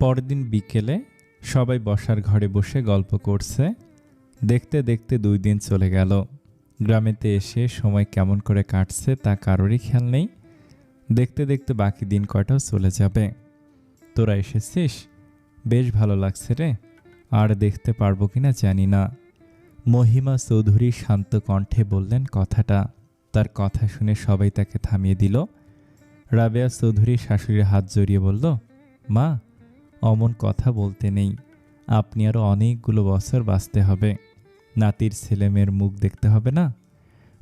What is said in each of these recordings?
পরের দিন বিকেলে সবাই বসার ঘরে বসে গল্প করছে। দেখতে দেখতে 2 দিন চলে গেল। গ্রামেতে এসে সময় কেমন করে কাটছে তা কারোরই খেয়াল নেই। দেখতে দেখতে বাকি দিন কয়টাও চলে যাবে। তোরা এসেছিস, বেশ ভালো লাগছে রে। আর দেখতে পারবো কিনা জানি না। মহিমা চৌধুরী শান্ত কণ্ঠে বললেন কথাটা। তার কথা শুনে সবাই তাকে থামিয়ে দিল। রাবেয়া চৌধুরী শাশুড়ির হাত জড়িয়ে বলল, মা, অমন কথা বলতে নেই। আপনি আরও অনেকগুলো বছর বাঁচতে হবে। নাতির ছেলেমেয়ের মুখ দেখতে হবে না।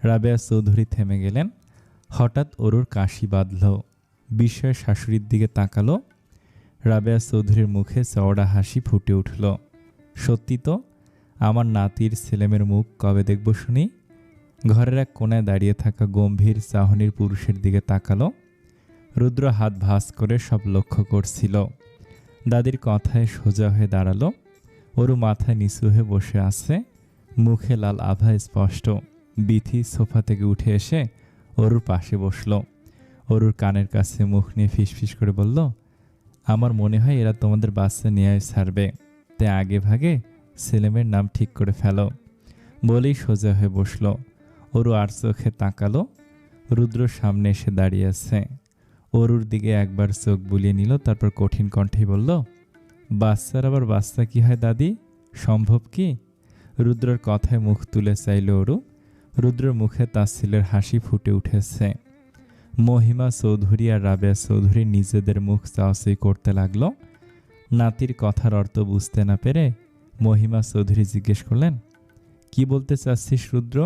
রাবেয়া চৌধুরী থেমে গেলেন। হঠাৎ অরুর কাশি বাঁধল। বিস্ময়ে শাশুড়ির দিকে তাকালো। রাবেয়া চৌধুরীর মুখে চওড়া হাসি ফুটে উঠল। সত্যি তো, আমার নাতির ছেলেমেয়ের মুখ কবে দেখব শুনি। ঘরের এক কোণায় দাঁড়িয়ে থাকা গম্ভীর চাহনির পুরুষের দিকে তাকালো। রুদ্র হাত ভাঁজ করে সব লক্ষ্য করছিল। দাদির কথায় সোজা হয়ে দাঁড়ালো। অরু মাথা নিচু হয়ে বসে আছে, মুখে লাল আভা স্পষ্ট। বিথি সোফা থেকে উঠে এসে অরুর পাশে বসল। অরুর কানের কাছে মুখ নিয়ে ফিসফিস করে বলল, আমার মনে হয় এরা তোমাদের বাচ্চা নিয়ে ছাড়বে, তাই আগে ভাগে ছেলেমেয়ের নাম ঠিক করে ফেলো। বলেই সোজা হয়ে বসল। অরু আর চোখে তাকালো। রুদ্র সামনে এসে দাঁড়িয়ে আছে। অরুর দিকে একবার চোখ বুলিয়ে নিল, তারপর কঠিন কণ্ঠে বলল, বাচ্চার আবার বাচ্চা কি হয় দাদি, সম্ভব কি? রুদ্রর কথায় মুখ তুলে চাইল অরু। রুদ্রের মুখে তাচ্ছিল্যের হাসি ফুটে উঠেছে। মহিমা চৌধুরী আর রাবেয়া চৌধুরী নিজেদের মুখ চাওয়াচাই করতে লাগলো। নাতির কথার অর্থ বুঝতে না পেরে মহিমা চৌধুরী জিজ্ঞেস করলেন, কি বলতে চাচ্ছিস রুদ্র?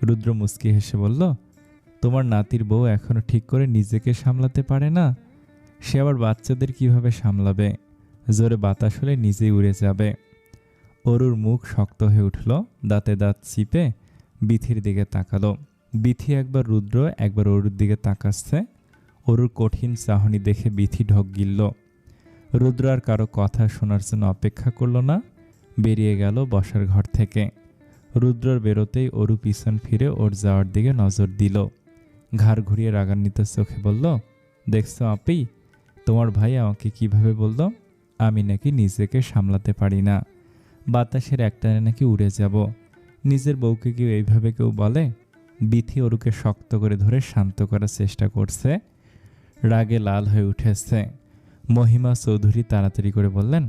রুদ্র মুচকি হেসে বলল, তোমার নাতির বউ এখনো ঠিক করে নিজেকে সামলাতে পারে না, সে আবার বাচ্চাদের কিভাবে সামলাবে? জোরে বাতাস হলে নিজেই উড়ে যাবে। অরুর মুখ শক্ত হয়ে উঠল। দাঁতে দাঁত চিপে বিথির দিকে তাকালো। বিথি একবার রুদ্র একবার অরুর দিকে তাকাচ্ছে। অরুর কঠিন চাহনি দেখে বিথি ঢোক গিলল। রুদ্র আর কারো কথা শোনার জন্য অপেক্ষা করল না, বেরিয়ে গেল বসার ঘর থেকে। রুদ্রর বেরোতেই অরু পিছন ফিরে ওর যাওয়ার দিকে নজর দিল। ঘাড় ঘুরিয়ে রাগান্বিত চোখে বলল, দেখছো আপি, তোমার ভাই আমাকে কিভাবে বলল আমি নাকি নিজেকে সামলাতে পারি না, বাতাসের একটানে নাকি উড়ে যাব। নিজের বউকে কেউ এইভাবে কেউ বলে? বিথি অরুকে শক্ত করে ধরে শান্ত করার চেষ্টা করছে। রাগে লাল হয়ে উঠেছে। মহিমা চৌধুরী তাড়াতাড়ি করে বললেন,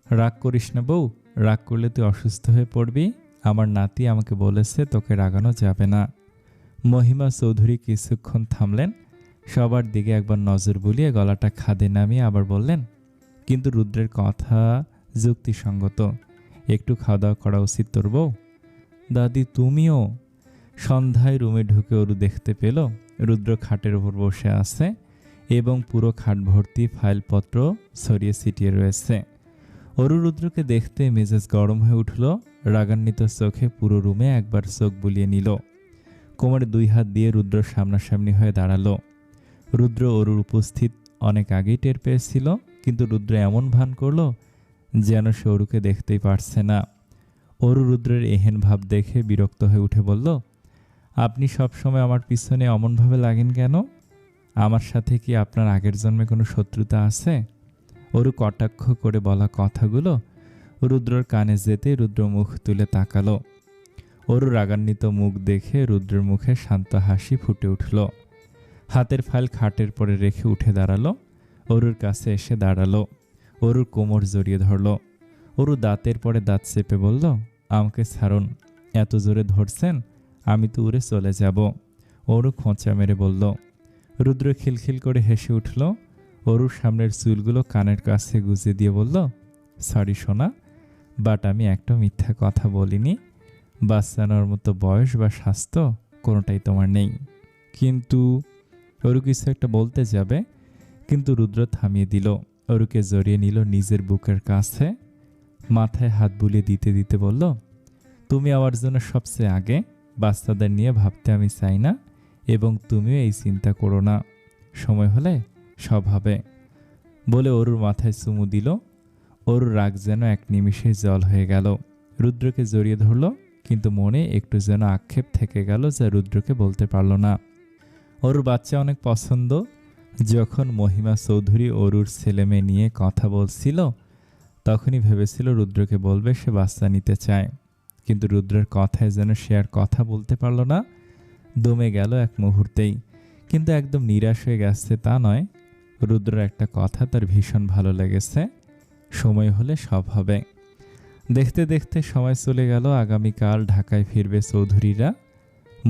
রাগ করিস না বউ, রাগ করলে তুই অসুস্থ হয়ে পড়বি। আমার নাতি আমাকে বলেছে তোকে রাগানো যাবে না। মহিমা চৌধুরী কিছুক্ষণ থামলেন, সবার দিকে একবার নজর বুলিয়ে গলাটা খাদে নামিয়ে আবার বললেন, কিন্তু রুদ্রের কথা যুক্তিসঙ্গত, একটু খাওয়া দাওয়া করা উচিত তোর বউ। দাদি তুমিও? সন্ধ্যায় রুমে ঢুকে অরু দেখতে পেল রুদ্র খাটের উপর বসে আছে এবং পুরো খাট ভর্তি ফাইলপত্র ছড়িয়ে ছিটিয়ে রয়েছে। অরু রুদ্রকে দেখতে মেজাজ গরম হয়ে উঠল। রাগান্বিত চোখে পুরো রুমে একবার চোখ বুলিয়ে নিল। কোমরে 2 হাত দিয়ে রুদ্র সামনাসামনি হয়ে দাঁড়ালো। রুদ্র অরুর উপস্থিত অনেক আগেই টের পেয়েছিল, কিন্তু রুদ্র এমন ভান করল যেন সে অরুকে দেখতেই পারছে না। অরু রুদ্রের এহেন ভাব দেখে বিরক্ত হয়ে উঠে বলল, আপনি সবসময় আমার পিছনে অমনভাবে লাগেন কেন? আমার সাথে কি আপনার আগের জন্মে কোনো শত্রুতা আছে? অরু কটাক্ষ করে বলা কথাগুলো রুদ্রর কানে যেতে রুদ্র মুখ তুলে তাকালো। অরু রাগান্বিত মুখ দেখে রুদ্রের মুখে শান্ত হাসি ফুটে উঠল। হাতের ফাইল খাটের পরে রেখে উঠে দাঁড়ালো। অরুর কাছে এসে দাঁড়ালো। অরুর কোমর জড়িয়ে ধরল। অরু দাঁতের পরে দাঁত চেপে বলল, আমাকে ছাড়ুন, এত জোরে ধরছেন, আমি তো উড়ে চলে যাব। অরু খোঁচা মেরে বলল। রুদ্র খিলখিল করে হেসে উঠল। অরুর সামনের চুলগুলো কানের কাছে গুজে দিয়ে বলল, সরি সোনা, বাট আমি একটা মিথ্যা কথা বলিনি। বাচ্চানোর মতো বয়স বা স্বাস্থ্য কোনোটাই তোমার নেই। কিন্তু অরু কিছু একটা বলতে যাবে, কিন্তু রুদ্র থামিয়ে দিল। অরুকে জড়িয়ে নিল নিজের বুকের কাছে, মাথায় হাত বুলিয়ে দিতে দিতে বলল, তুমি আমার জন্য সবচেয়ে আগে, বাচ্চাদের নিয়ে ভাবতে আমি চাই না, এবং তুমিও এই চিন্তা করো না, সময় হলে সব হবে। বলে অরুর মাথায় চুমু দিল। অরুর রাগ যেন এক নিমিষে জল হয়ে গেল। রুদ্রকে জড়িয়ে ধরল, কিন্তু মনে একটু যেন আক্ষেপ থেকে গেল যা রুদ্রকে বলতে পারল না। অরুর বাচ্চা অনেক পছন্দ, যখন মহিমা চৌধুরী অরুর ছেলেমেয়ে নিয়ে কথা বলছিল, তখনই ভেবেছিল রুদ্রকে বলবে সে বাচ্চা নিতে চায়, কিন্তু রুদ্রের কথায় যেন সে আর কথা বলতে পারল না, দমে গেল এক মুহূর্তেই। কিন্তু একদম নিরাশ হয়ে গেছে তা নয়, রুদ্রের একটা কথা তার ভীষণ ভালো লেগেছে, সময় হলে সব হবে। দেখতে দেখতে সময় চলে গেল। আগামীকাল ঢাকায় ফিরবে চৌধুরীরা।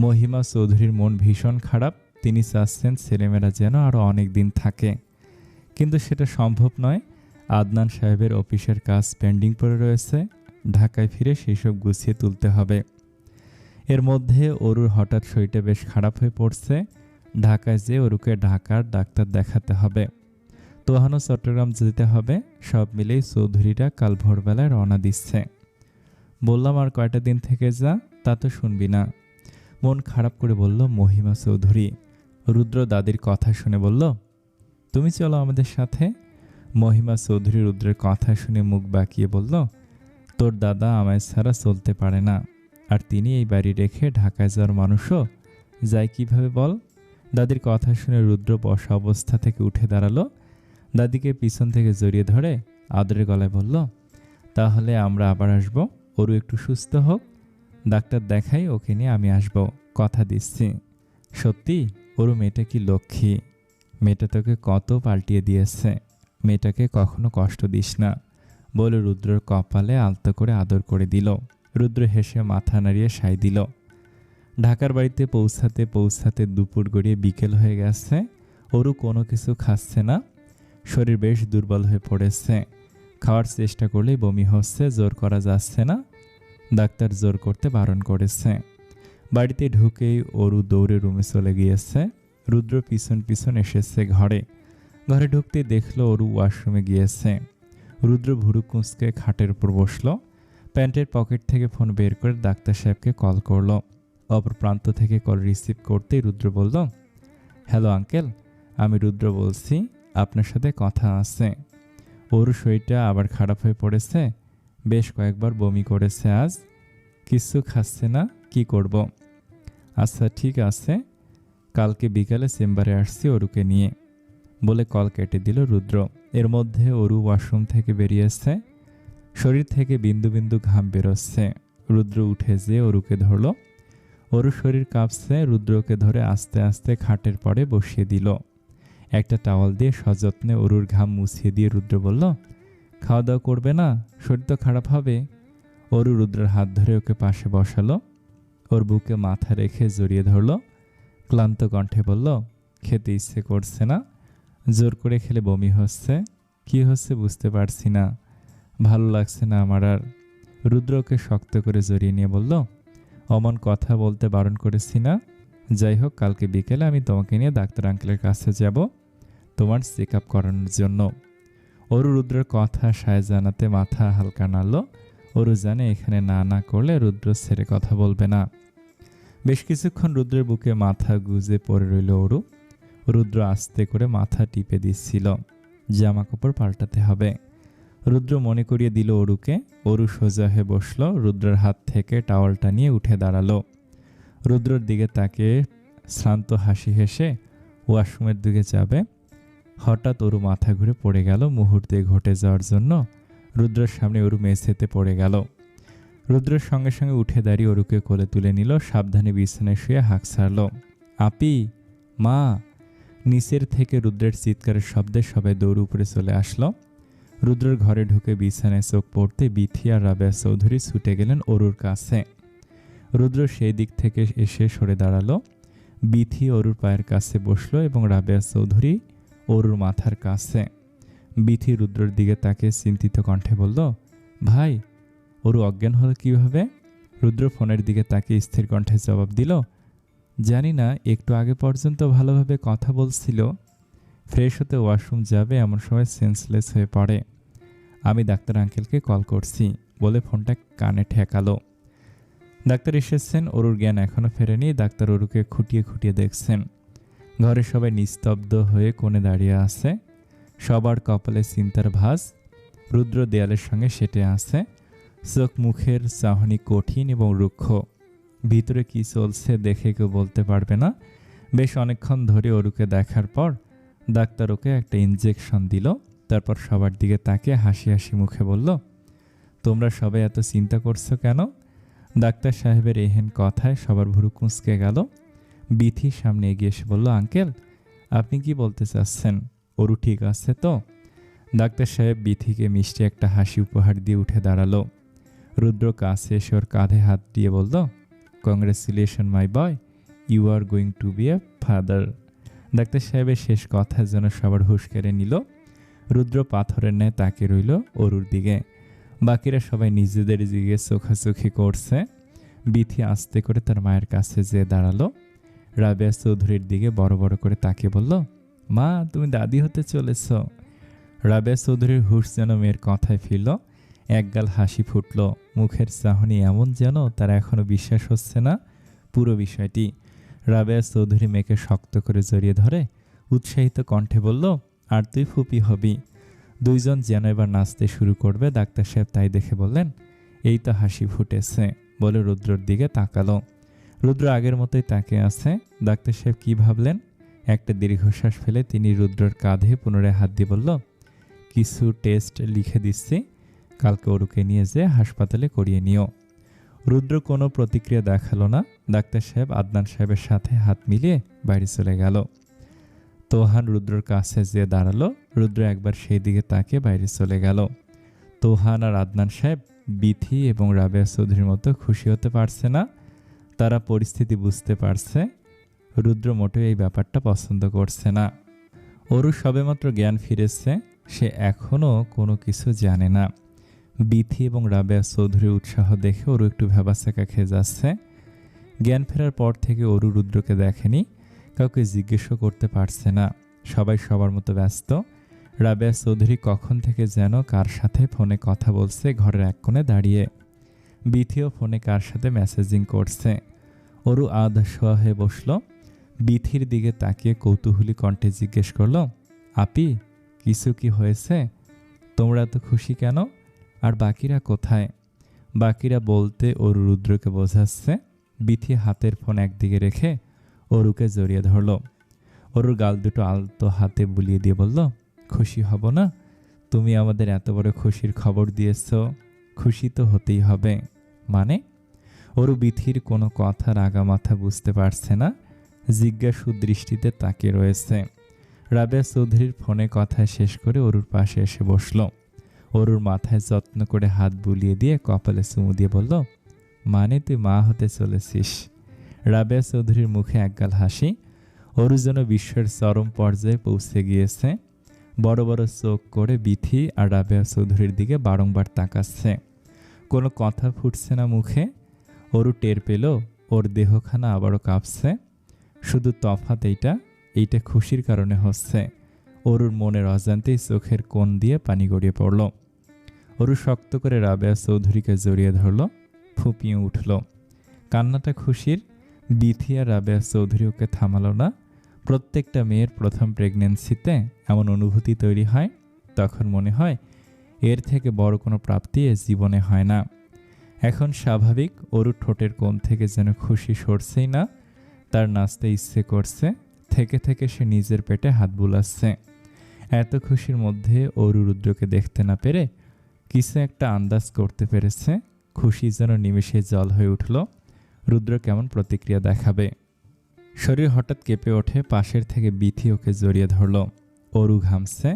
মহিমা চৌধুরীর মন ভীষণ খারাপ, তিনি চাচ্ছেন ছেলেমেয়েরা যেন আরও অনেক দিন থাকে, কিন্তু সেটা সম্ভব নয়। আদনান সাহেবের অফিসের কাজ পেন্ডিং পড়ে রয়েছে, ঢাকায় ফিরে সেই সব গুছিয়ে তুলতে হবে। এর মধ্যে অরুর হঠাৎ শরীরটা বেশ খারাপ হয়ে পড়ছে, ঢাকায় যেয়ে অরুকে ঢাকার ডাক্তার দেখাতে হবে। তোহানো চট্টগ্রাম যেতে হবে। সব মিলেই চৌধুরীরা কাল ভোরবেলায় রওনা দিচ্ছে। বললাম আর কয়টা দিন থেকে যা, তা তো শুনবি না, মন খারাপ করে বলল মহিমা চৌধুরী। রুদ্র দাদির কথা শুনে বলল, তুমি চলো আমাদের সাথে। মহিমা চৌধুরী রুদ্রের কথা শুনে মুখ বাঁকিয়ে বলল, তোর দাদা আমায় ছাড়া চলতে পারে না, আর তিনি এই বাড়ি রেখে ঢাকায় যাওয়ার মানুষও যায় কিভাবে বল। দাদির কথা শুনে রুদ্র বসা অবস্থা থেকে উঠে দাঁড়ালো, দাদিকে পিছন থেকে জড়িয়ে ধরে আদরের গলায় বলল, তাহলে আমরা আবার আসব, অরু একটু সুস্থ হোক, ডাক্তার দেখাই, ওকে নিয়ে আমি আসব, কথা দিচ্ছি। সত্যি অরু মেয়েটা কি লক্ষ্মী, মেয়েটা তোকে কত পাল্টিয়ে দিয়েছে, মেয়েটাকে কখনো কষ্ট দিস না বলে রুদ্রর কপালে আলতো করে আদর করে দিল। রুদ্র হেসে মাথা নাড়িয়ে সায় দিল। ঢাকার বাড়িতে পৌঁছাতে পৌঁছাতে দুপুর গড়িয়ে বিকেল হয়ে গেছে। অরু কোনো কিছু খাচ্ছে না, শরীর বেশ দুর্বল হয়ে পড়েছে, খাওয়ার চেষ্টা করলেই বমি হচ্ছে, জোর করা যাচ্ছে না, ডাক্তার জোর করতে বারণ করেছে। বাড়িতে ঢুকেই অরু দৌড়ে রুমে চলে গিয়েছে। রুদ্র পিছন পিছন এসেছে ঘরে। ঘরে ঢুকতে দেখলো অরু ওয়াশরুমে গিয়েছে। রুদ্র ভুরু কুঁচকে খাটের উপর বসলো, প্যান্টের পকেট থেকে ফোন বের করে ডাক্তার সাহেবকে কল করলো। অপর প্রান্ত থেকে কল রিসিভ করতেই রুদ্র বলল, হ্যালো আঙ্কেল, আমি রুদ্র বলছি, আপনার সাথে কথা আছে। অরু শরীরটা আবার খারাপ হয়ে পড়েছে, বেশ কয়েকবার বমি করেছে, আজ কিছু খাচ্ছে না, কি করব। আচ্ছা ঠিক আছে, কালকে বিকালে চেম্বারে আসছি অরুকে নিয়ে, বলে কল কেটে দিল রুদ্র। এর মধ্যে অরু ওয়াশরুম থেকে বেরিয়েছে, শরীর থেকে বিন্দু বিন্দু ঘাম বেরোচ্ছে। রুদ্র উঠে যেয়ে অরুকে ধরল। অরু শরীর কাঁপছে, রুদ্রকে ধরে আস্তে আস্তে খাটের পরে বসিয়ে দিল। একটা টাওয়াল দিয়ে সযত্নে অরুর ঘাম মুছিয়ে দিয়ে রুদ্র বলল, খাওয়া দাওয়া করবে না, শরীর তো খারাপ হবে। অরু রুদ্রের হাত ধরে ওকে পাশে বসালো, ওর বুকে মাথা রেখে জড়িয়ে ধরল। ক্লান্ত কণ্ঠে বলল, খেতে ইচ্ছে করছে না, জোর করে খেলে বমি হচ্ছে, কি হচ্ছে বুঝতে পারছি না, ভালো লাগছে না আমার আর। রুদ্র ওকে শক্ত করে জড়িয়ে নিয়ে বলল, অমন কথা বলতে বারণ করেছি না, যাই হোক কালকে বিকেলে আমি তোমাকে নিয়ে ডাক্তার আঙ্কেলের কাছে যাব তোমার চেক আপ করানোর জন্য। অরু রুদ্রের কথা সায় জানাতে মাথা হালকা নাড়ল। অরু জানে এখানে না না করলে রুদ্র ছেড়ে কথা বলবে না। বেশ কিছুক্ষণ রুদ্রের বুকে মাথা গুজে পড়ে রইল অরু। রুদ্র আস্তে করে মাথা টিপে দিচ্ছিল, জামা কাপড় পাল্টাতে হবে। রুদ্র মনে করিয়ে দিল অরুকে। অরু সোজা হয়ে বসলো, রুদ্রের হাত থেকে টাওয়ালটা নিয়ে উঠে দাঁড়ালো। রুদ্রর দিকে তাকিয়ে শ্রান্ত হাসি হেসে ওয়াশরুমের দিকে যাবে, হঠাৎ অরু মাথা ঘুরে পড়ে গেল। মুহূর্তে ঘটে যাওয়ার জন্য রুদ্রের সামনে অরু মেঝেতে পড়ে গেল। রুদ্রের সঙ্গে সঙ্গে উঠে দাঁড়িয়ে অরুকে কোলে তুলে নিল, সাবধানে বিছানায় শুয়ে হাঁক ছাড়ল, আপি, মা। নিচের থেকে রুদ্রের চিৎকারের শব্দে সবাই দৌড় উপরে চলে আসলো। রুদ্রের ঘরে ঢুকে বিছানায় চোখ পড়তে বিথি আর রাবেয়া চৌধুরী ছুটে গেলেন অরুর কাছে। রুদ্র সেই দিক থেকে এসে সরে দাঁড়ালো। বিথি অরুর পায়ের কাছে বসলো এবং রাবেয়া চৌধুরী অরুর মাথার কাছে। বিথি রুদ্রের দিকে তাকিয়ে চিন্তিত কণ্ঠে বলল, ভাই, অরু অজ্ঞান হলো কিভাবে? রুদ্র ফোনের দিকে তাকিয়ে স্থির কণ্ঠে জবাব দিল, জানি না, একটু আগে পর্যন্ত ভালোভাবে কথা বলছিল, ফ্রেশ হতে ওয়াশরুম যাবে এমন সময় সেন্সলেস হয়ে পড়ে। আমি ডাক্তার আঙ্কেলকে কল করছি, বলে ফোনটা কানে ঠেকালো। ডাক্তার এসেছেন, অরুর জ্ঞান এখনও ফেরেনি। ডাক্তার অরুকে খুঁটিয়ে খুঁটিয়ে দেখছেন। ঘরে সবাই নিস্তব্ধ হয়ে কোণে দাঁড়িয়ে আছে, সবার কপালে চিন্তার ভাঁজ। রুদ্র দেয়ালের সঙ্গে সেটে আছে, চোখ মুখের চাহনি কঠিন এবং রুক্ষ। ভিতরে কি চলছে দেখে কেউ বলতে পারবে না। বেশ অনেকক্ষণ ধরে অরুকে দেখার পর ডাক্তার ওকে একটা ইনজেকশন দিল। তারপর সবার দিকে তাকিয়ে হাসি হাসি মুখে বলল, তোমরা সবাই এত চিন্তা করছো কেন? ডাক্তার সাহেবের এহেন কথায় সবার ভুরু কুঁচকে গেল। বিথি সামনে এগিয়ে এসে বলল, আঙ্কেল, আপনি কি বলতে চাচ্ছেন? অরু ঠিক আছে তো? ডাক্তার সাহেব বিথিকে মিষ্টি একটা হাসি উপহার দিয়ে উঠে দাঁড়ালো। রুদ্র কাছে এসে ওর কাঁধে হাত দিয়ে বলল, congratulation my boy, you are going to be a father. Doctor সাহেবের শেষ কথা যেন সবার হুঁশ কেড়ে নিল। রুদ্র পাথরের ন্যায় তাকিয়ে রইল অরুর দিকে। বাকিরা সবাই নিজেদের দিকে চোখাচোখি করছে। বিথি আস্তে করে তার মায়ের কাছে যেয়ে দাঁড়ালো। রাবেয়া চৌধুরীর দিকে বড় বড় করে তাকিয়ে বলল, মা, তুমি দাদি হতে চলেছ। রাবেয়া চৌধুরীর হুঁশ যেন মেয়ের কথায় ফিরল। একগাল হাসি ফুটল। মুখের চাহনি এমন যেন তার এখনো বিশ্বাস হচ্ছে না পুরো বিষয়টি। রাবেয়া চৌধুরী মেয়েকে শক্ত করে জড়িয়ে ধরে উৎসাহিত কণ্ঠে বলল, আর তুই ফুপি হবি। দুইজন যেন এবার নাচতে শুরু করবে। ডাক্তার সাহেব তাই দেখে বললেন, এই তো হাসি ফুটেছে, বলে রুদ্রর দিকে তাকালো। রুদ্র আগের মতোই তাকিয়ে আছে। ডাক্তার সাহেব কি ভাবলেন? একটা দীর্ঘশ্বাস ফেলে তিনি রুদ্রর কাঁধে পুনরায় হাত দিয়ে বলল, কিছু টেস্ট লিখে দিচ্ছি, কালকে ওরুকে নিয়ে যেয়ে হাসপাতালে করিয়ে নিও। রুদ্র কোনো প্রতিক্রিয়া দেখালো না। ডাক্তার সাহেব আদনান সাহেবের সাথে হাত মিলিয়ে বাইরে চলে গেল। তোহান রুদ্রর কাছে যেয়ে দাঁড়ালো। রুদ্র একবার সেই দিকে তাকিয়ে বাইরে চলে গেল। তোহান আর আদনান সাহেব বিথি এবং রাবেয়া চৌধুরীর মতো খুশি হতে পারছে না। তারা পরিস্থিতি বুঝতে পারছে। রুদ্র মোটেও এই ব্যাপারটা পছন্দ করছে না। অরু সবেমাত্র জ্ঞান ফিরেছে, সে এখনও কোনো কিছু জানে না। বিথি এবং রাবেয়া চৌধুরীর উৎসাহ দেখে অরু একটু ভ্যাবাচ্যাকা খেয়ে যাচ্ছে। জ্ঞান ফেরার পর থেকে অরু রুদ্রকে দেখেনি, কাউকে জিজ্ঞেসও করতে পারছে না। সবাই সবার মতো ব্যস্ত। রাবেয়া চৌধুরী কখন থেকে যেন কার সাথে ফোনে কথা বলছে ঘরের এক কোণে দাঁড়িয়ে। বিথিও ফোনে কার সাথে মেসেজিং করছে। অরু আধশোয়া হয়ে বসল। বিথির দিকে তাকিয়ে কৌতূহলী কণ্ঠে জিজ্ঞেস করল, আপি, কিছু কি হয়েছে? তোমরা এত খুশি কেন? আর বাকিরা কোথায়? বাকিরা বলতে অরু রুদ্রকে বোঝাচ্ছে। বিথি হাতের ফোন একদিকে রেখে অরুকে জড়িয়ে ধরল। অরুর গাল দুটো আলতো হাতে বুলিয়ে দিয়ে বলল, খুশি হব না? তুমি আমাদের এত বড় খুশির খবর দিয়েছ, খুশি তো হতেই হবে। মানে? অরু বিথির কোনো কথার আগামাথা বুঝতে পারছে না। জিজ্ঞাসু দৃষ্টিতে তাকিয়ে রয়েছে। রাবেয়া চৌধুরীর ফোনে কথা শেষ করে অরুর পাশে এসে বসল। অরুর মাথায় যত্ন করে হাত বুলিয়ে দিয়ে কপালে চুমু দিয়ে বলল, মানে তুই মা হতে চলেছিস। রাবেয়া চৌধুরীর মুখে একগাল হাসি। অরু যেন বিশ্বের চরম পর্যায়ে পৌঁছে গিয়েছে। বড় বড় চোখ করে বিথি আর রাবেয়া চৌধুরীর দিকে বারংবার তাকাচ্ছে। কোনো কথা ফুটছে না মুখে। অরু টের পেল ওর দেহখানা আবারও কাঁপছে। শুধু তফাৎ এইটা খুশির কারণে হচ্ছে। অরুর মনের অজান্তেই চোখের কোণ দিয়ে পানি গড়িয়ে পড়ল। অরু শক্ত করে রাবেয়া চৌধুরীকে জড়িয়ে ধরল, ফুঁপিয়ে উঠল। কান্নাটা খুশির। বিথি আর রাবেয়া চৌধুরী ওকে থামালো না। প্রত্যেকটা মেয়ের প্রথম প্রেগনেন্সিতে এমন অনুভূতি তৈরি হয়। তখন মনে হয় এর থেকে বড় কোনো প্রাপ্তি এ জীবনে হয় না। এখন স্বাভাবিক অরু ঠোঁটের কোণ থেকে যেন খুশি সরছেই না। তার নাচতে ইচ্ছে করছে। থেকে থেকে সে নিজের পেটে হাত বুলাচ্ছে। এত খুশির মধ্যে অরু রুদ্রকে দেখতে না পেরে কিছু একটা আন্দাজ করতে পেরেছে। খুশি যেন নিমেষে জল হয়ে উঠল। রুদ্র কেমন প্রতিক্রিয়া দেখাবে। শরীর হঠাৎ কেঁপে ওঠে। পাশের থেকে বিথি ওকে জড়িয়ে ধরল। অরু ঘামছে।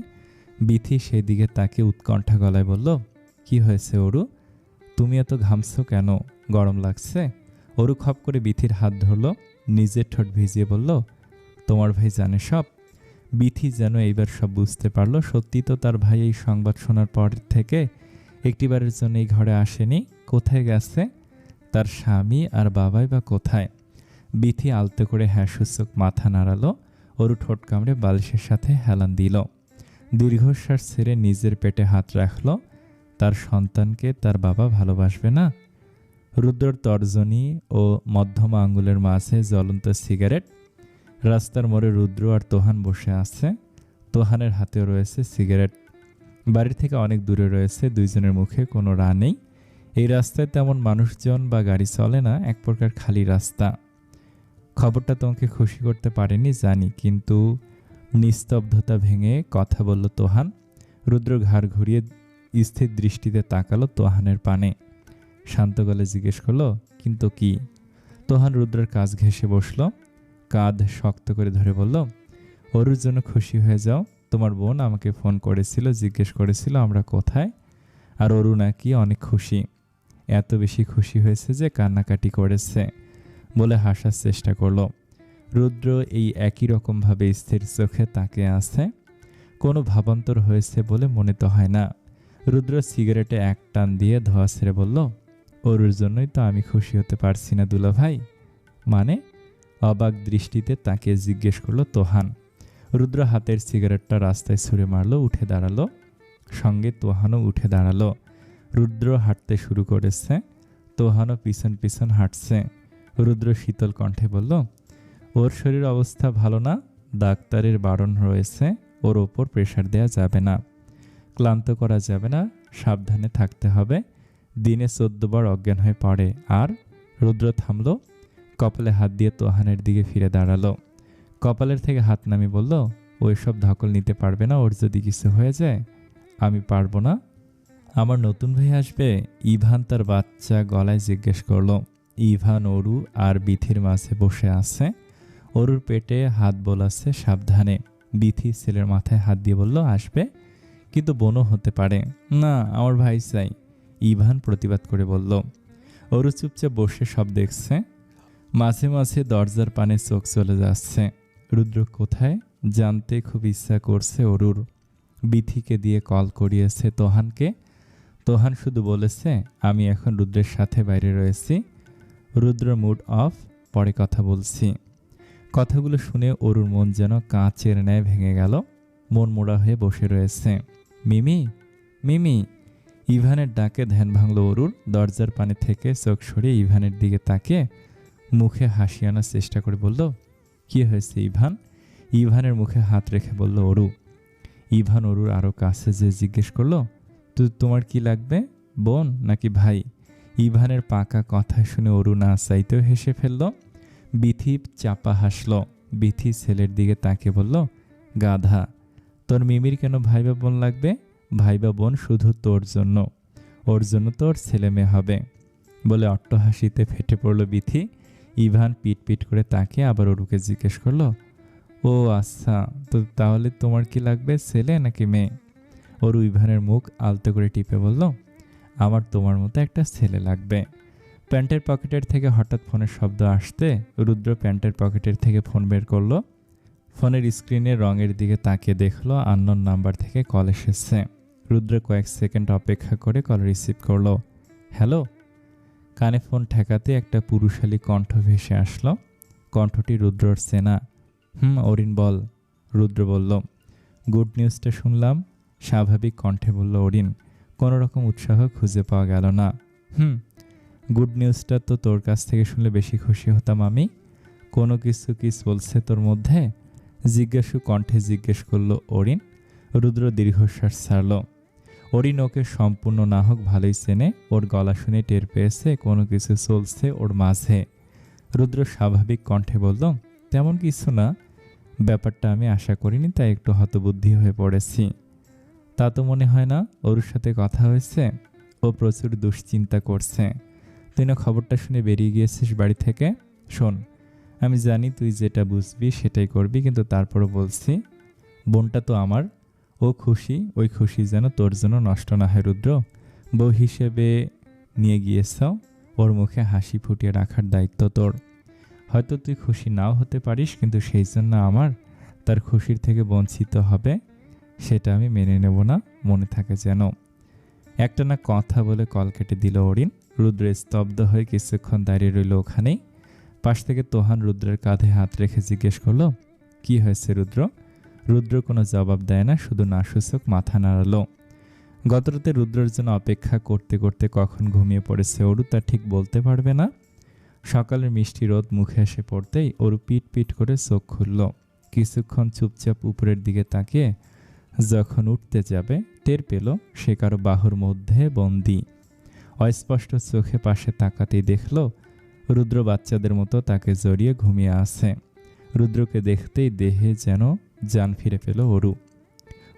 বিথি সেই দিকে তাকে উৎকণ্ঠা গলায় বলল, কি হয়েছে অরু? তুমি এত ঘামছো কেন? গরম লাগছে? অরু খপ করে বিথির হাত ধরল। নিজের ঠোঁট ভিজিয়ে বলল, তোমার ভাই জানে সব। বিথি যেন এইবার সব বুঝতে পারল। সত্যি তো তার ভাই এই সংবাদ শোনার পর থেকে একটিবারের জন্য এই ঘরে আসেনি। কোথায় গেছে? তার স্বামী আর বাবাই বা কোথায়? বিথি আলতো করে হ্যাঁ সূচক মাথা নাড়ালো। অরু ঠোঁট কামড়ে বালিশের সাথে হেলান দিল। দীর্ঘশ্বাস ছেড়ে নিজের পেটে হাত রাখল। তার সন্তানকে তার বাবা ভালোবাসবে না? রুদ্রর তর্জনী ও মধ্যমা আঙ্গুলের মাঝে জ্বলন্ত সিগারেট। রাস্তার মোড়ে রুদ্র আর তোহান বসে আছে। তোহানের হাতেও রয়েছে সিগারেট। বাড়ি থেকে অনেক দূরে রয়েছে। দুইজনের মুখে কোনো রা নেই। এই রাস্তায় তেমন মানুষজন বা গাড়ি চলে না, এক প্রকার খালি রাস্তা। খবরটা তোমাকে খুশি করতে পারেনি জানি, কিন্তু নিস্তব্ধতা ভেঙে কথা বলল তোহান। রুদ্র ঘাড় ঘুরিয়ে স্থির দৃষ্টিতে তাকালো তোহানের পানে। শান্ত গলে জিজ্ঞেস করলো, কিন্তু কি? তোহান রুদ্রের কাছ ঘেঁষে বসল, কাঁধ শক্ত করে ধরে বলল, অরুর জন্য খুশি হয়ে যাও। তোমার বোন আমাকে ফোন করেছিল, জিজ্ঞেস করেছিল আমরা কোথায়, আর অরু নাকি অনেক খুশি, এত বেশি খুশি হয়েছে যে কান্নাকাটি করেছে বলে হাসার চেষ্টা করলো। রুদ্র এই একই রকমভাবে স্থির চোখে তাকিয়ে আছে। কোনো ভাবান্তর হয়েছে বলে মনে তো হয় না। রুদ্র সিগারেটে এক টান দিয়ে ধোঁয়া ছেড়ে বলল, অরুর জন্যই তো আমি খুশি হতে পারছি না দুলা ভাই। মানে? অবাক দৃষ্টিতে তাকিয়ে জিজ্ঞেস করলো তোহান। রুদ্র হাতের সিগারেটটা রাস্তায় ছুঁড়ে মারলো, উঠে দাঁড়ালো। সঙ্গে তোহানও উঠে দাঁড়ালো। রুদ্র হাঁটতে শুরু করেছে, তোহানও পিছন পিছন হাঁটছে। রুদ্র শীতল কণ্ঠে বলল, ওর শরীর অবস্থা ভালো না, ডাক্তারের বারণ রয়েছে, ওর ওপর প্রেশার দেয়া যাবে না, ক্লান্ত করা যাবে না, সাবধানে থাকতে হবে, দিনে 14 বার অজ্ঞান হয়ে পড়ে। আর রুদ্র থামল, কপালে হাত দিয়ে তোহানের দিকে ফিরে দাঁড়ালো। কপালের থেকে হাত নামিয়ে বলল, ওই সব ধকল নিতে পারবে না, ওর যদি কিছু হয়ে যায়। আমি পারবো না? আমার নতুন ভাই আসবে? ইভান তার বাচ্চা গলায় জিজ্ঞেস করলো। ইভান অরু আর বিথির মাঝে বসে আছে। অরুর পেটে হাত বোলাচ্ছে সাবধানে। বিথি ছেলের মাথায় হাত দিয়ে বলল, আসবে, কিন্তু বোনও হতে পারে। না, আমার ভাই চাই, ইভান প্রতিবাদ করে বলল। অরু চুপচাপ বসে সব দেখছে। মাঝে মাঝে দরজার পানে চোখ চলে যাচ্ছে। রুদ্র কোথায় জানতে খুব ইচ্ছা করছে অরুর। বিথিকে দিয়ে কল করিয়েছে তোহানকে। তোহান শুধু বলেছে, আমি এখন রুদ্রের সাথে বাইরে রয়েছি, রুদ্র মুড অফ, পরে কথা বলছি। কথাগুলো শুনে অরুর মন যেন কাঁচের ন্যায় ভেঙে গেল। মন মোড়া হয়ে বসে রয়েছে। মিমি, মিমি। ইভানের ডাকে ধ্যান ভাঙল অরুর। দরজার পানে থেকে চোখ সরিয়ে ইভানের দিকে তাকিয়ে মুখে হাসি আনার চেষ্টা করে বলল, কি হয়েছে ইভান? ইভানের মুখে হাত রেখে বলল অরু। ইভান অরুর আরও কাছে যে জিজ্ঞেস করলো, তোমার কি লাগবে, বোন নাকি ভাই? ইভানের পাকা কথা শুনে অরু না চাইতেও হেসে ফেলল। বিথি চাপা হাসল। বিথি ছেলের দিকে তাকিয়ে বলল, গাধা, তোর মিমির কেন ভাই বা বোন লাগবে? ভাই বা বোন শুধু তোর জন্য, ওর জন্য তোর ছেলে মেয়ে হবে বলে অট্টহাসিতে ফেটে পড়ল বিথি। ইভান পিট পিট করে তাকিয়ে আবার অরুকে জিজ্ঞেস করলো, ও আচ্ছা, তো তাহলে তোমার কি লাগবে, ছেলে নাকি মেয়ে? অরু ইভানের মুখ আলতো করে টিপে বলল, আমার তোমার মতো একটা ছেলে লাগবে। প্যান্টের পকেটের থেকে হঠাৎ ফোনের শব্দ আসতে রুদ্র প্যান্টের পকেটের থেকে ফোন বের করলো। ফোনের স্ক্রিনে রঙের দিকে তাকিয়ে দেখলো আননোন নাম্বার থেকে কল এসেছে। রুদ্র কয়েক সেকেন্ড অপেক্ষা করে কল রিসিভ করলো। হ্যালো। কানে ফোন ঠেকাতে একটা পুরুষালী কণ্ঠ ভেসে আসলো। কণ্ঠটি রুদ্রর চেনা। অরিন বল, রুদ্র বলল। গুড নিউজটা শুনলাম, স্বাভাবিক কণ্ঠে বলল অরিন। কোনো রকম উৎসাহ খুঁজে পাওয়া গেল না। গুড নিউজটা তো তোর কাছ থেকে শুনলে বেশি খুশি হতাম আমি। কোনো কিছু কি চলছে তোর মধ্যে? জিজ্ঞাসু কণ্ঠে জিজ্ঞেস করলো অরিন। রুদ্র দীর্ঘশ্বাস ছাড়ল। অরিন ওকে সম্পূর্ণ না হোক ভালোই চেনে। ওর গলা শুনে টের পেয়েছে কোনো কিছু চলছে ওর মাঝে। রুদ্র স্বাভাবিক কণ্ঠে বলল, তেমন কিছু না, ব্যাপারটা আমি আশা করিনি, তাই একটু হতবুদ্ধি হয়ে পড়েছি। তা তো মনে হয় না। ওর সাথে কথা হয়েছে? ও প্রচুর দুশ্চিন্তা করছে। তুই না খবরটা শুনে বেরিয়ে গিয়েছিস বাড়ি থেকে? শোন, আমি জানি তুই যেটা বুঝবি সেটাই করবি, কিন্তু তারপরও বলছি, বোনটা তো আমার। ও খুশি, ওই খুশি যেন তোর জন্য নষ্ট না হয় রুদ্র। বউ হিসেবে নিয়ে গিয়েছ, ওর মুখে হাসি ফুটিয়ে রাখার দায়িত্ব তোর। হয়তো তুই খুশি নাও হতে পারিস, কিন্তু সেই জন্য আমার তার খুশির থেকে বঞ্চিত হবে সেটা আমি মেনে নেব না, মনে থাকে যেন। একটা না কথা বলে কল কেটে দিল অরিন। রুদ্র স্তব্ধ হয়ে কিছুক্ষণ দাঁড়িয়ে রইল ওখানেই। পাশ থেকে তোহান রুদ্রের কাঁধে হাত রেখে জিজ্ঞেস করলো, কি হয়েছে রুদ্র? রুদ্র কোনো জবাব দেয় না, শুধু নাসূচক মাথা নাড়ালো। গতরাতে রুদ্রের জন্য অপেক্ষা করতে করতে কখন ঘুমিয়ে পড়েছে অরু তা ঠিক বলতে পারবে না। সকালের মিষ্টি রোদ মুখে এসে পড়তেই অরু পিট পিট করে চোখ খুলল। কিছুক্ষণ চুপচাপ উপরের দিকে তাকিয়ে যখন উঠতে যাবে টের পেল সে কারো বাহুর মধ্যে বন্দি। অস্পষ্ট চোখে পাশে তাকাতেই দেখল রুদ্র বাচ্চাদের মতো তাকে জড়িয়ে ঘুমিয়ে আছে। রুদ্রকে দেখতেই দেহে যেন জান ফিরে পেল অরু।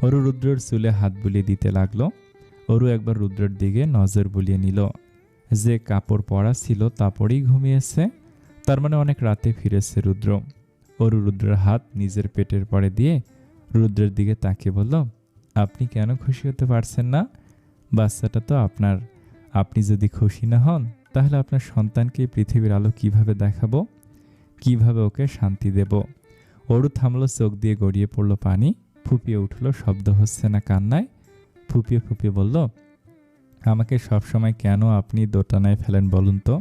অরু রুদ্রর চুলে হাত বুলিয়ে দিতে লাগলো। অরু একবার রুদ্রের দিকে নজর বুলিয়ে নিল। যে কাপড় পরা ছিল তা পরেই ঘুমিয়েছে। তার মানে অনেক রাতে ফিরেছে রুদ্র। অরু রুদ্রের হাত নিজের পেটের পরে দিয়ে রুদ্রের দিকে তাকিয়ে বলল, আপনি কেন খুশি হতে পারছেন না? বাচ্চাটা তো আপনার। আপনি যদি খুশি না হন তাহলে আপনার সন্তানকে পৃথিবীর আলো কিভাবে দেখাবো, কিভাবে ওকে শান্তি দেব? অরু থামলো, চোখ দিয়ে গড়িয়ে পড়ল পানি, ফুপিয়ে উঠল, শব্দ হচ্ছে না কান্নায়। ফুপিয়ে ফুপিয়ে বলল, আমাকে সবসময় কেন আপনি দোটানায় ফেলেন বলুন তো?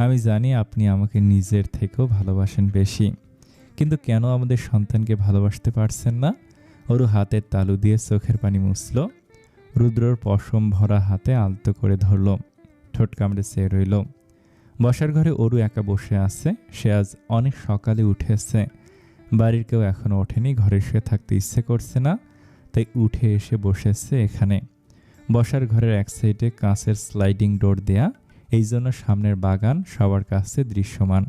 আমি জানি আপনি আমাকে নিজের থেকেও ভালোবাসেন বেশি, কিন্তু কেন আমাদের সন্তানকে ভালোবাসতে পারছেন না? অরু হাতের তালু দিয়ে চোখের পানি মুছল। রুদ্রর পশম ভরা হাতে আলতো করে ধরল, ঠোঁট কামড়ে চেয়ে রইল। বসার ঘরে অরু একা বসে আছে। সে আজ অনেক সকালে উঠেছে। বাড়ির কেউ এখনো ওঠেনি। ঘরে শুয়ে থাকতে ইচ্ছে করছে না, তাই উঠে এসে বসেছে এখানে। বসার ঘরের এক সাইডে কাঁচের স্লাইডিং ডোর দেয়া, এই জন্য সামনের বাগান সবার কাছে দৃশ্যমান।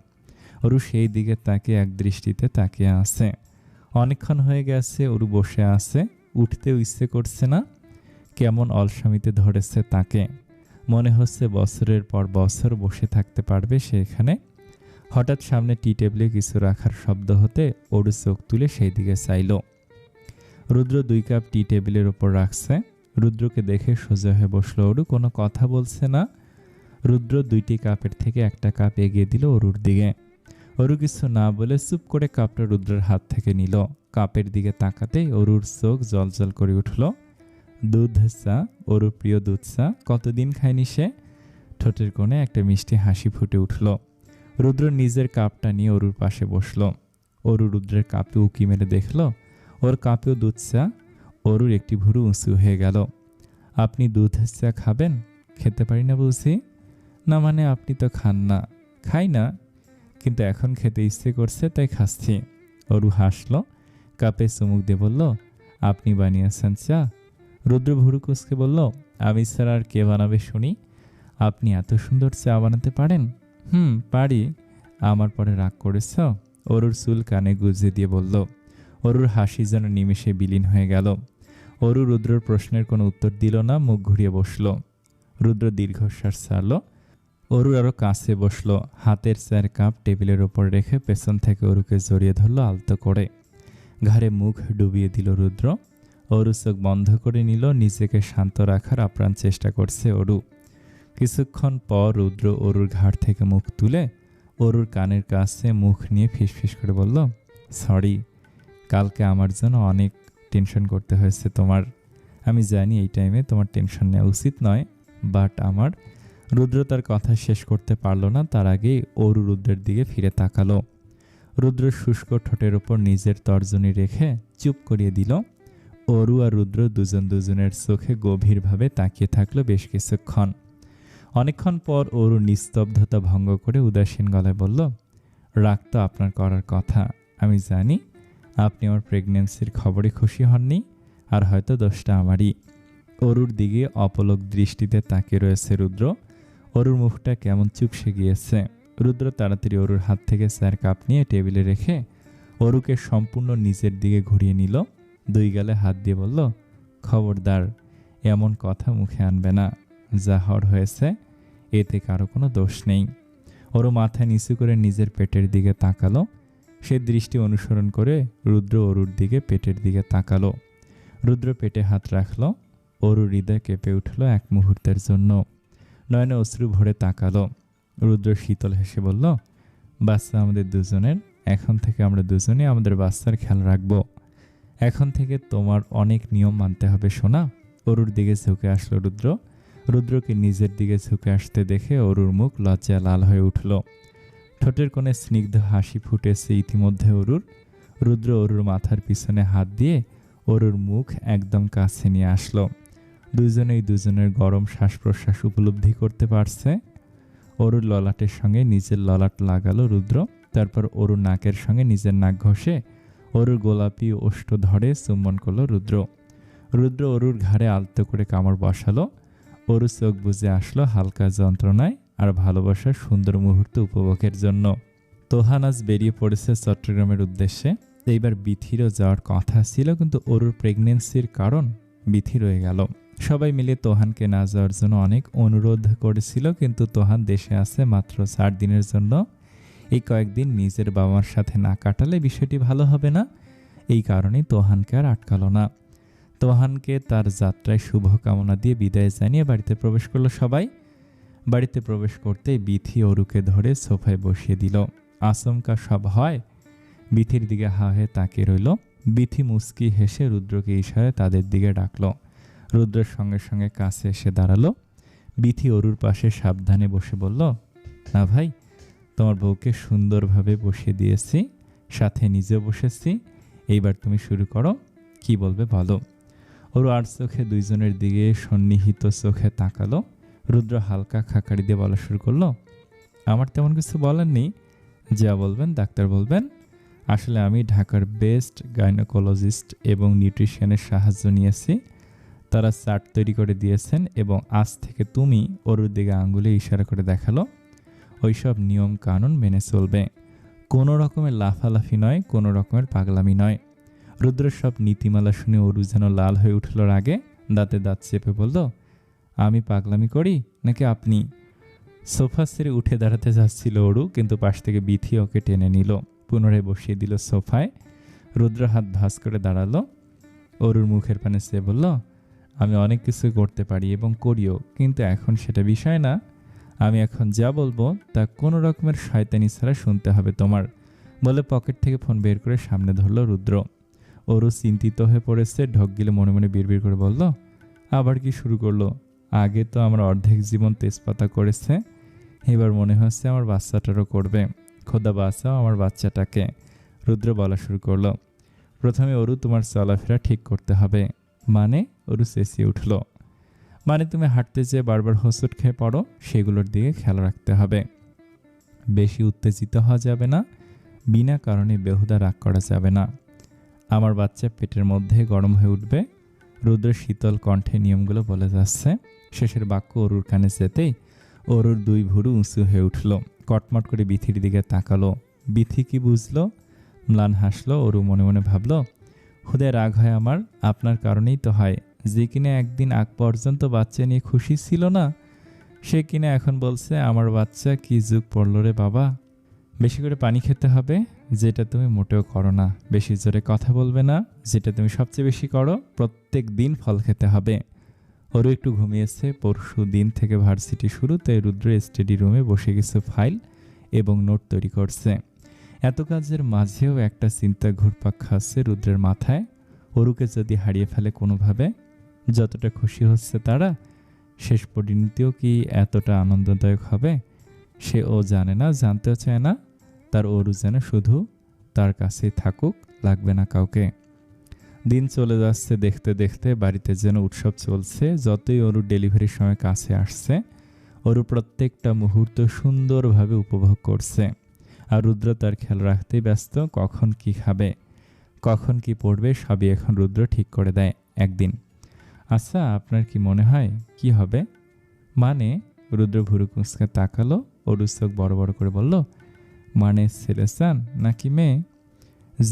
অরু সেই দিকে তাকিয়ে এক দৃষ্টিতে তাকিয়ে আছে। অনেকক্ষণ হয়ে গেছে অরু বসে আছে, উঠতেও ইচ্ছে করছে না। কেমন অলসামিতে ধরেছে তাকে। মনে হচ্ছে বছরের পর বছর বসে থাকতে পারবে সে এখানে। হঠাৎ সামনে টি টেবিলে কিছু রাখার শব্দ হতে অরু চোখ তুলে সেই দিকে চাইল। রুদ্র 2 কাপ টি টেবিলের ওপর রাখছে। রুদ্রকে দেখে সোজা হয়ে বসলো অরু, কোনো কথা বলছে না। রুদ্র 2টি কাপের থেকে একটা কাপ এগিয়ে দিল অরুর দিকে। অরু কিছু না বলে চুপ করে কাপটা রুদ্রের হাত থেকে নিল। কাপের দিকে তাকাতেই অরুর চোখ জলজল করে উঠল। দুধ চা, অরুর প্রিয় দুধ চা। কতদিন খায়নি সে। ঠোঁটের কোণে একটা মিষ্টি হাসি ফুটে উঠল। রুদ্র নিজের কাপটা নিয়ে অরুর পাশে বসল। অরু রুদ্রের কাপে উকি মেরে দেখল ওর কাপেও দুধ চা। অরুর একটি ভুরু উঁচু হয়ে গেল। আপনি দুধ চা খাবেন? খেতে পারি না বুঝি? না মানে আপনি তো খান না। খাই না, কিন্তু এখন খেতে ইচ্ছে করছে তাই খাচ্ছি। অরু হাসল, কাপে চুমুক দিয়ে বলল, আপনি বানিয়েছেন চা? রুদ্র ভুরু কুঁচকে বলল, আমি ছাড়া আর কে বানাবে শুনি? আপনি এত সুন্দর চা বানাতে পারেন? পারি। আমার পরে রাগ করেছ? অরুর চুল কানে গুজে দিয়ে বলল। অরুর হাসি যেন নিমেষে বিলীন হয়ে গেল। অরু রুদ্রর প্রশ্নের কোনো উত্তর দিল না, মুখ ঘুরিয়ে বসল। রুদ্র দীর্ঘশ্বাস ছাড়ল। অরু আরো কাছে বসল। হাতের চায়ের কাপ টেবিলের ওপর রেখে পেছন থেকে অরুকে জড়িয়ে ধরল আলতো করে। ঘাড়ে মুখ ডুবিয়ে দিল রুদ্র। অরু চোখ বন্ধ করে নিল। নিজেকে শান্ত রাখার আপ্রাণ চেষ্টা করছে অরু। কিছুক্ষণ পর রুদ্র অরুর ঘাড় থেকে মুখ তুলে অরুর কানের কাছে মুখ নিয়ে ফিসফিস করে বলল, সরি, কালকে আমার জন্য অনেক টেনশন করতে হয়েছে তোমার। আমি জানি এই টাইমে তোমার টেনশন নেওয়া উচিত নয়, বাট আমার। রুদ্র তার কথা শেষ করতে পারল না, তার আগেই অরু রুদ্রের দিকে ফিরে তাকালো। রুদ্র শুষ্ক ঠোঁটের ওপর নিজের তর্জনী রেখে চুপ করিয়ে দিল। অরু আর রুদ্র দুজন দুজনের চোখে গভীরভাবে তাকিয়ে থাকলো বেশ কিছুক্ষণ। অনেকক্ষণ পর অরু নিস্তব্ধতা ভঙ্গ করে উদাসীন গলায় বলল, রাগ তো আপনার করার কথা। আমি জানি আপনি আমার প্রেগন্যান্সির খবরে খুশি হননি, আর হয়তো দোষটা আমারই। অরুর দিকে অপলক দৃষ্টিতে তাকিয়ে রয়েছে রুদ্র। অরুর মুখটা কেমন চুপসে গিয়েছে। রুদ্র তাড়াতাড়ি অরুর হাত থেকে চায়ের কাপ নিয়ে টেবিলে রেখে অরুকে সম্পূর্ণ নিজের দিকে ঘুরিয়ে নিল। 2 গালে হাত দিয়ে বলল, খবরদার এমন কথা মুখে আনবে না। যা হওয়ার হয়েছে, এতে কারো কোনো দোষ নেই। অরু মাথা নিচু করে নিজের পেটের দিকে তাকালো। সে দৃষ্টি অনুসরণ করে রুদ্র অরুর দিকে পেটের দিকে তাকালো। রুদ্র পেটে হাত রাখল। অরুর হৃদয় কেঁপে উঠল এক মুহূর্তের জন্য। নয়নে অশ্রু ভরে তাকালো। রুদ্র শীতল হেসে বলল, বাচ্চা আমাদের দুজনের। এখন থেকে আমরা দুজনে আমাদের বাচ্চার খেয়াল রাখবো। এখন থেকে তোমার অনেক নিয়ম মানতে হবে সোনা। অরুর দিকে ঝুঁকে আসলো রুদ্র। রুদ্রকে নিজের দিকে ঝুঁকে আসতে দেখে অরুর মুখ লজ্জায় লাল হয়ে উঠল। ঠোঁটের কোণে স্নিগ্ধ হাসি ফুটেছে ইতিমধ্যে অরুর। রুদ্র অরুর মাথার পিছনে হাত দিয়ে অরুর মুখ একদম কাছে নিয়ে আসলো। দুজনেই দুজনের গরম শ্বাস প্রশ্বাস উপলব্ধি করতে পারছে। অরুর ললাটের সঙ্গে নিজের ললাট লাগালো রুদ্র। তারপর অরুর নাকের সঙ্গে নিজের নাক ঘষে অরুর গোলাপি ওষ্ঠ ধরে চুম্বন করলো রুদ্র। রুদ্র অরুর ঘাড়ে আলতো করে কামড় বসালো। অরু চোখ বুজে আসলো হালকা যন্ত্রণায় আর ভালোবাসার সুন্দর মুহূর্ত উপভোগের জন্য। তোহান আজ বেরিয়ে পড়েছে চট্টগ্রামের উদ্দেশ্যে। এইবার বিথিরও যাওয়ার কথা ছিল, কিন্তু অরুর প্রেগনেন্সির কারণ বিথি রয়ে গেল। সবাই মিলে তোহানকে না যাওয়ার জন্য অনেক অনুরোধ করেছিল, কিন্তু তোহান দেশে আছে মাত্র 4 দিনের জন্য। এই কয়েকদিন নিজের বাবার সাথে না কাটালে বিষয়টি ভালো হবে না। এই কারণেই তোহানকে আর আটকালো না। তোহানকে তার যাত্রায় শুভকামনা দিয়ে বিদায় জানিয়ে বাড়িতে প্রবেশ করলো সবাই। বাড়িতে প্রবেশ করতেই বিথি অরুকে ধরে সোফায় বসিয়ে দিল। আচমকা সব হয়। বিথির দিকে হা হয়ে তাকিয়ে রইল। বিথি মুচকি হেসে রুদ্রকে ইশারায় তাদের দিকে ডাকলো। রুদ্রের সঙ্গে সঙ্গে কাছে এসে দাঁড়ালো। বিথি অরুর পাশে সাবধানে বসে বলল, না ভাই, তোমার বউকে সুন্দরভাবে বসিয়ে দিয়েছি, সাথে নিজেও বসেছি। এইবার তুমি শুরু করো, কি বলবে বলো। অরু আর চোখে দুইজনের দিকে সন্নিহিত চোখে তাকালো। রুদ্র হালকা খাকারি দিয়ে বলা শুরু করলো, আমার তেমন কিছু বলার নেই, যা বলবেন ডাক্তার বলবেন। আসলে আমি ঢাকার বেস্ট গাইনোকোলজিস্ট এবং নিউট্রিশনের সাহায্য নিয়েছি। তারা চার্ট তৈরি করে দিয়েছেন এবং আজ থেকে তুমি অরুর দিকে আঙ্গুলে ইশারা করে দেখালো। ওইসব নিয়ম কানুন মেনে চলবে, কোনো রকমের লাফালাফি নয়, কোনো রকমের পাগলামি নয়। রুদ্রের সব নীতিমালা শুনে অরু যেন লাল হয়ে উঠল রাগে। দাঁতে দাঁত চেপে বলল, আমি পাগলামি করি নাকি আপনি? সোফা ছেড়ে উঠে দাঁড়াতে যাচ্ছিল অরু, কিন্তু পাশ থেকে বিথি ওকে টেনে নিল, পুনরায় বসিয়ে দিল সোফায়। রুদ্র হাত ভাঁজ করে দাঁড়ালো। অরুর মুখের পানে চেয়ে বলল, আমি অনেক কিছু করতে পারি এবং করিও, কিন্তু এখন সেটা বিষয় না। আমি এখন যা বলবো তা কোনো রকমের শয়তানি ছাড়া শুনতে হবে তোমার। বলে পকেট থেকে ফোন বের করে সামনে ধরল রুদ্র। অরু চিন্তিত হয়ে পড়েছে, ঢোক গিলে মনে মনে বিড়বিড় করে বলল, আবার কি শুরু করলো? আগে তো আমার অর্ধেক জীবন তেজপাতা করেছে, এবার মনে হচ্ছে আমার বাচ্চাটারও করবে। খোদা বাঁচাও আমার বাচ্চাটাকে। রুদ্র বলা শুরু করলো, প্রথমে অরু তোমার চলাফেরা ঠিক করতে হবে। মানে? অরু চেঁচিয়ে উঠল, মানে তুমি হাঁটতে যেয়ে বারবার হোঁচট খেয়ে পড়ো, সেগুলোর দিকে খেয়াল রাখতে হবে। বেশি উত্তেজিত হওয়া যাবে না, বিনা কারণে বেহুদা রাগ করা যাবে না। আমার বাচ্চা পেটের মধ্যে গরম হয়ে উঠবে। রুদ্র শীতল কণ্ঠে নিয়মগুলো বলে যাচ্ছে। শেষের বাক্য অরুর কানে যেতেই অরুর দুই ভুরু উঁচু হয়ে উঠল। কটমট করে বিথির দিকে তাকালো। বিথি কি বুঝলো? ম্লান হাসলো। অরু মনে মনে ভাবল, হুদে রাগ হয় আমার, আপনার কারণেই তো হয়। যে কিনা একদিন আগ পর্যন্ত বাচ্চা নিয়ে খুশি ছিল না, সে কিনা এখন বলছে আমার বাচ্চা কি যুগ পড়ল রে বাবা। বেশি করে পানি খেতে হবে, যেটা তুমি মোটেও করো না। বেশি জোরে কথা বলবে না, যেটা তুমি সবচেয়ে বেশি করো। প্রত্যেক দিন ফল খেতে হবে। ওরও একটু ঘুমিয়েছে। পরশু দিন থেকে ভার্সিটি শুরু, তাই রুদ্র স্টাডি রুমে বসে গেছে ফাইল এবং নোট তৈরি করছে। এত কাজের মাঝেও একটা চিন্তা ঘুরপাক খাচ্ছে রুদ্রের মাথায়। অরুকে যদি হারিয়ে ফেলে কোনোভাবে, যতটা খুশি হচ্ছে তারা, শেষ পরিণতিও কি এতটা আনন্দদায়ক হবে? সে ও জানে না, জানতেও চায় না। তার অরু যেন শুধু তার কাছেই থাকুক, লাগবে না কাউকে। দিন চলে যাচ্ছে দেখতে দেখতে, বাড়িতে যেন উৎসব চলছে। যতই অরু ডেলিভারির সময় কাছে আসছে, অরু প্রত্যেকটা মুহূর্ত সুন্দরভাবে উপভোগ করছে। আর রুদ্র তার খেয়াল রাখতেই ব্যস্ত। কখন কি খাবে, কখন কি পড়বে, সবই এখন রুদ্র ঠিক করে দেয় একদিন। আচ্ছা, আপনার কি মনে হয় কি হবে? মানে? রুদ্র ভুরু কুঁচকে তাকালো। অরুর চোখ বড় বড় করে বলল, মানে ছেলে চান নাকি মেয়ে?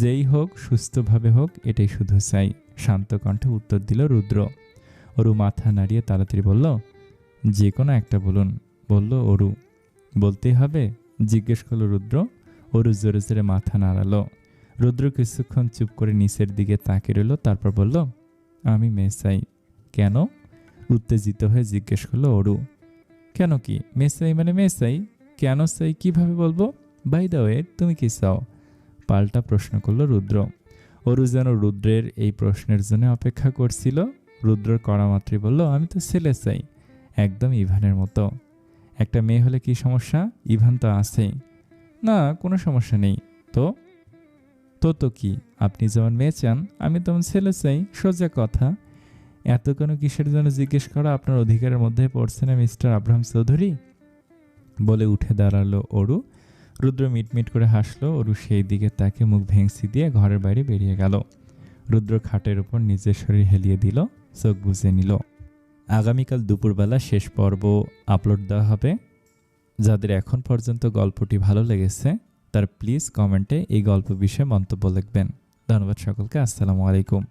যেই হোক, সুস্থভাবে হোক, এটাই শুধু চাই। শান্ত কণ্ঠে উত্তর দিল রুদ্র। অরু মাথা নাড়িয়ে তাড়াতাড়ি বলল, যে কোনো একটা বলুন। বলল অরু। বলতেই হবে? জিজ্ঞেস করলো রুদ্র। অরু জোরে জোরে মাথা নাড়ালো। রুদ্র কিছুক্ষণ চুপ করে নিচের দিকে তাকিয়ে রইল, তারপর বলল, আমি মেয়ে চাই। কেন? উত্তেজিত হয়ে জিজ্ঞেস করলো অরু। কেন কি? মেয়ে চাই মানে মেয়ে চাই। কেন চাই কিভাবে বলবো? বাই দ্য ওয়ে, তুমি কি চাও? পাল্টা প্রশ্ন করলো রুদ্র। অরু যেন রুদ্রের এই প্রশ্নের জন্য অপেক্ষা করছিল। রুদ্রর কড়া মাত্রই বলল, আমি তো ছেলে চাই, একদম ইভানের মতো। একটা মেয়ে হলে কি সমস্যা? ইভান তো আছেই। না, কোনো সমস্যা নেই। তো তো কি? আপনি যেমন মেয়ে চান, আমি তেমন ছেলে চাই, সোজা কথা। এত কোনো কিসের জন্য জিজ্ঞেস করা আপনার অধিকারের মধ্যে পড়ছে না মিস্টার আব্রাহাম চৌধুরী? বলে উঠে দাঁড়ালো অরু। রুদ্র মিটমিট করে হাসলো। অরু সেই দিকে তাকে মুখ ভেঙচি দিয়ে ঘরের বাইরে বেরিয়ে গেল। রুদ্র খাটের উপর নিজের শরীর হেলিয়ে দিল, চোখ বুজে নিল। আগামীকাল দুপুরবেলা শেষ পর্ব আপলোড দেওয়া হবে। যাদের এখন পর্যন্ত গল্পটি ভালো লেগেছে, তার প্লিজ কমেন্টে এই গল্প বিষয়ে মন্তব্য লিখবেন। ধন্যবাদ সকলকে। আসসালামু আলাইকুম।